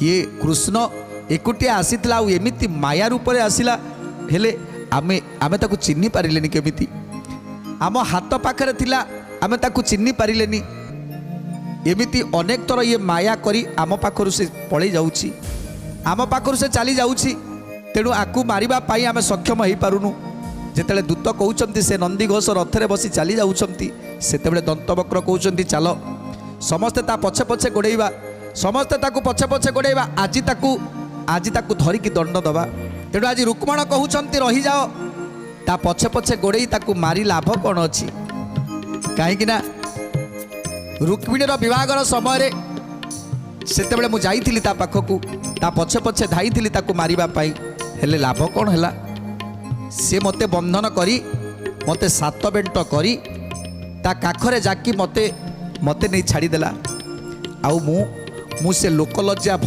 ये कृष्ण एकुटिया आसीला एमिति माया रूप में आसला हेले आमे आमे ताकू चिन्ह पारिलेनी केमिति आम हाथ पाखरे थिला आमे ताकू चिन्ह पारिलेनी एमिति अनेक थर ये माया करी आम पाखरु से पळै जाउछि आम पाखरु से चली जाउछि तेणु आकू मारिबा पाई आमे सक्षम हो पारुनु जेतेले दूत कहउचंती से नंदी घोष रथरे बसी चली जाउचंती सेतेबेले दंतवक्र कहउचंती चलो समस्ते ता पछे पछे गोड़ेइबा समस्ते ताकू पछे पछे गोड़ेइबा आज ताकू धरिकी दंड दबा तेणु आज रुक्मण कहउचंती रही जाओ ता पछे पछे गोड़ेई ताकू मारी लाभ कौन अच्छी कहीं ना रुक्मिणीर विवाहर समय सेतेबेले मु जाइथिली ता पाखकू ता पछे पछे धाइथिली ताकू मारिबा पाई हेले लाभ कौन हैला सी मते बंधन करी मते सात बेंट करी ता काखरे जाकी मते मते नहीं छाड़ीदेला आउ मु से लोकलज्जा